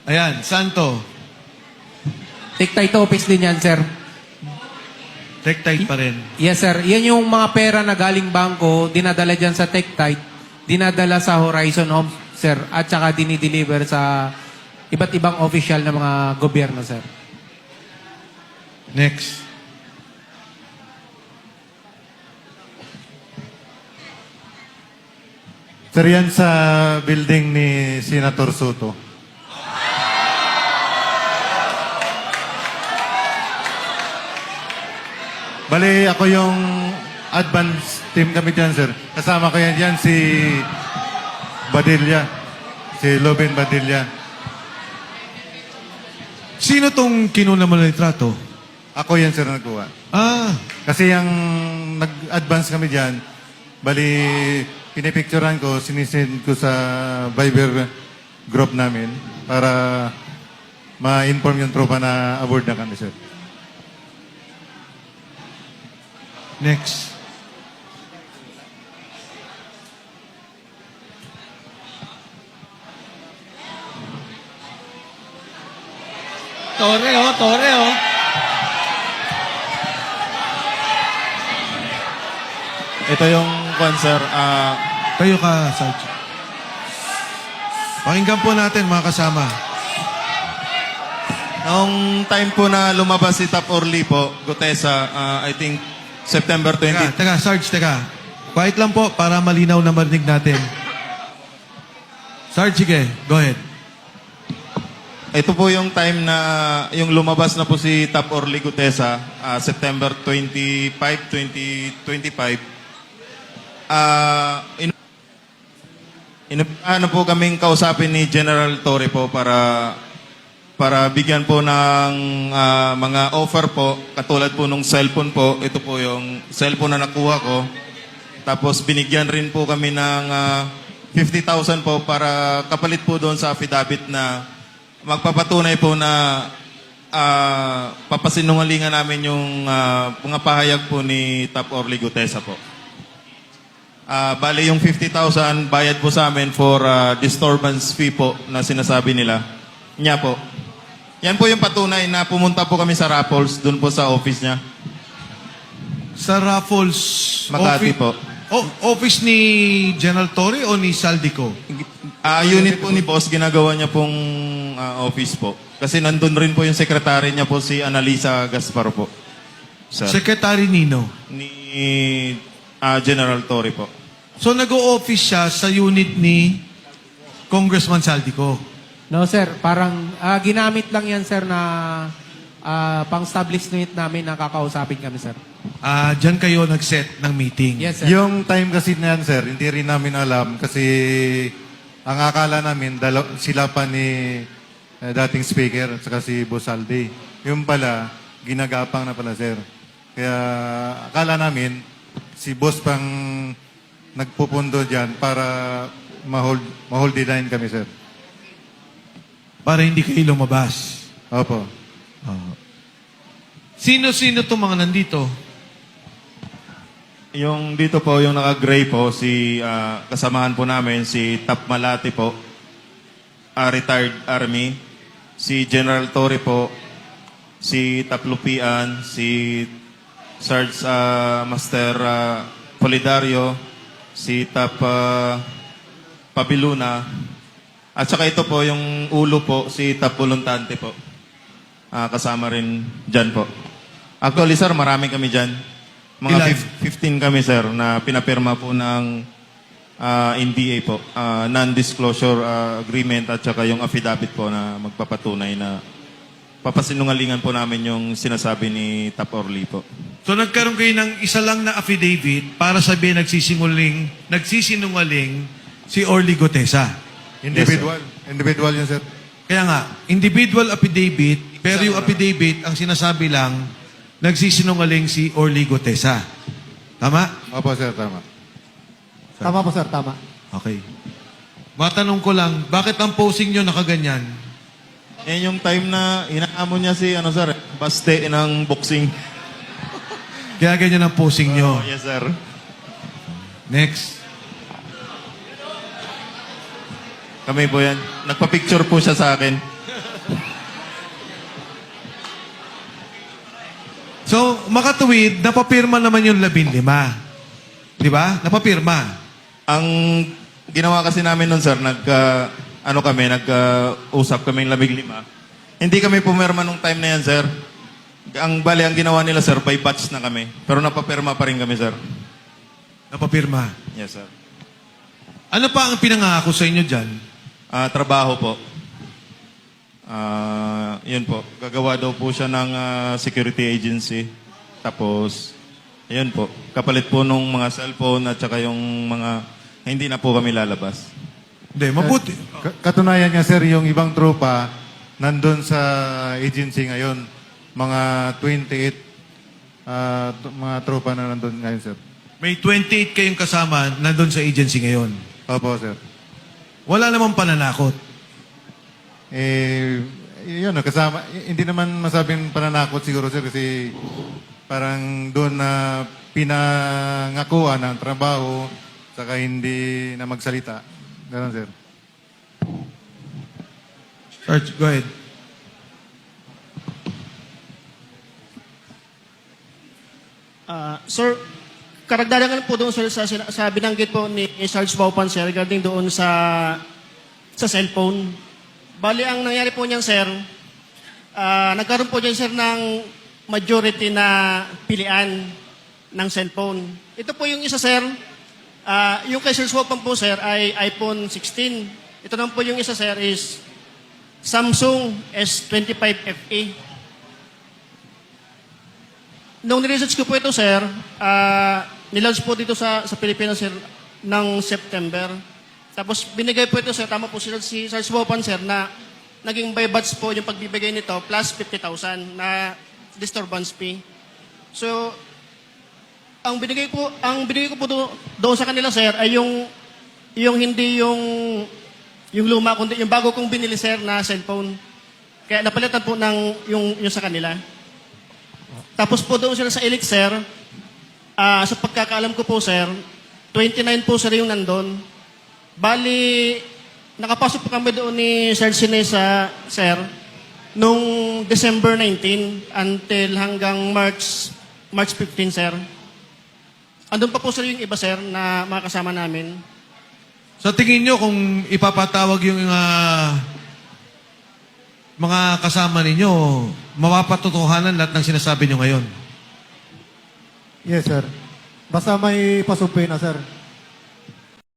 Ayan, Santo. Take-tight office din yan, sir. Take-tight pa rin. Yes, sir. Yan yung mga pera na galing bangko, dinadala dyan sa take-tight, dinadala sa Horizon Homes, sir, at saka dinideliver sa iba't ibang official na mga gobyerno, sir. Next. Sir, yan sa building ni Senator Soto. Bali, ako yung advance team kami dyan, sir. Kasama ko yan si Badilla. Si Loben Badilla. Sino tong kinuna mo ng litrato? Ako yan, sir, nagkuha. Ah, Kasi yung nag-advance kami dyan, bali, pinipicturean ko, sinisend ko sa Viber group namin para ma-inform yung tropa na aboard na kami, sir. next. Tore, oh, tore, oh. Ito yung sir. Tayo ka, Sarge. Pakinggan po natin, mga kasama. Noong time po na lumabas si Tap Orly po, Gutesa, I think September 20. Teka, Sarge, teka. Quiet lang po para malinaw na marinig natin. Sarge, sige. Go ahead. Ito po yung time na yung lumabas na po si Tap Orly Gutesa, September 25, 2025. Ano po kaming kausapin ni General Torre po para bigyan po ng mga offer po, katulad po nung cellphone po. Ito po yung cellphone na nakuha ko. Tapos binigyan rin po kami ng 50,000 po para kapalit po doon sa affidavit na magpapatunay po na papasinungalingan namin yung mga pahayag po ni Tap Orly Gutesa po. Bale yung 50,000 bayad po sa amin for disturbance fee po na sinasabi nila. Niya po. Yan po yung patunay na pumunta po kami sa Raffles, dun po sa office niya. Sa Raffles... Makati po. Office ni General Torre o ni Saldico? Unit po ni boss, ginagawa niya pong office po. Kasi nandun rin po yung secretary niya po, si Analisa Gaspar po. Sir. Secretary Nino. Ni General Torre po. So, nag-o-office siya sa unit ni Congressman Saldico. No, sir. Parang ginamit lang yan, sir, na pang-establish unit namin na kakausapin kami, sir. Diyan kayo nag-set ng meeting. Yes, sir. Yung time kasi na yan, sir, hindi rin namin alam kasi ang akala namin, sila pa ni dating speaker at saka si Boss Aldi. Yung pala, ginagapang na pala, sir. Kaya akala namin, si Boss pang nagpupundo dyan para ma-hold the line kami, sir. Para hindi kayo lumabas. Opo. Sino-sino itong mga nandito? Yung dito po, yung naka-gray po, si kasamahan po namin, si Tap Malati po, retired Army, si General Torre po, si Tap Lupian, si Sarge Master Polidario, si Tap Pabiluna, at saka ito po, yung ulo po, si Tap Voluntante po. Kasama rin dyan po. Actually, sir, marami kami dyan. Mga Ilan? 15 kami, sir, na pinapirma po ng NDA po. Non-disclosure agreement at saka yung affidavit po na magpapatunay na papasinungalingan po namin yung sinasabi ni Tap Orly po. So, nagkaroon kayo ng isa lang na affidavit para sabihin nagsisinungaling si Orly Gutesa. Individual. Individual yun, sir. Kaya nga, individual affidavit, pero yung affidavit, ang sinasabi lang, nagsisinungaling si Orly Gutesa. Tama? Opo, sir, tama. Tama po, sir, tama. Okay. Matanong ko lang, bakit ang posing nyo nakaganyan? Yan yung time na inaamon niya si, sir, baste ng boxing. Kaya ganyan ang posing nyo. Yes, sir. Next. Kami po yan. Nagpa-picture po siya sa akin. So, makatuwid, napapirma naman yung 15. Di ba? Napapirma. Ang ginawa kasi namin nun, sir, nag-usap kami ng 15. Hindi kami pumirma nung time na yan, sir. Ang ginawa nila, sir, by batch na kami. Pero napapirma pa rin kami, sir. Napapirma. Yes, sir. Ano pa ang pinangako sa inyo dyan? Trabaho po. Yun po. Gagawa daw po siya ng security agency. Tapos, yun po. Kapalit po nung mga cellphone at saka yung mga hindi na po kami lalabas. Hindi, mabuti. Katunayan niya, sir, yung ibang tropa nandun sa agency ngayon. Mga 28 mga tropa na nandun ngayon, sir. May 28 kayong kasama nandun sa agency ngayon. Opo, sir. Wala namang pananakot. Yun, kasama. Hindi naman masabing pananakot siguro, sir, kasi parang doon na pinangakuan ng trabaho saka hindi na magsalita. Ganun, sir. Sarge, go ahead. Sir, karagdagan po doon sir, sa binanggit po ni Sarge Baupan sir regarding doon sa cellphone. Bali, ang nangyari po niyan sir, nagkaroon po dyan sir ng majority na pilian ng cellphone. Ito po yung isa sir, yung kay Sarge Baupan po sir ay iPhone 16. Ito naman po yung isa sir is Samsung S25 FE. Nung niresearch ko po ito, sir, nilaunch po dito sa Pilipinas, sir, ng September. Tapos binigay po ito, sir, tama po si Sarge Baupan, sir, na naging by batch po yung pagbibigay nito plus 50,000 na disturbance fee. So, ang binigay ko po doon sa kanila, sir, ay yung hindi yung luma, kundi yung bago kong binili, sir, na cellphone. Kaya napalitan po ng yung sa kanila. Tapos po doon sila sa Elite, sir, sa pagkakaalam ko po, sir, 29 po sir yung nandun. Bali, nakapasok po kami doon ni Sir Sinesa, sir, nung December 19 until hanggang March 15, sir. Andun pa po sir yung iba, sir, na mga kasama namin. Sa tingin nyo, kung ipapatawag yung mga kasama ninyo, mapapatotohanan lahat ng sinasabi nyo ngayon? Yes, sir. Basta may pasumpi na, sir.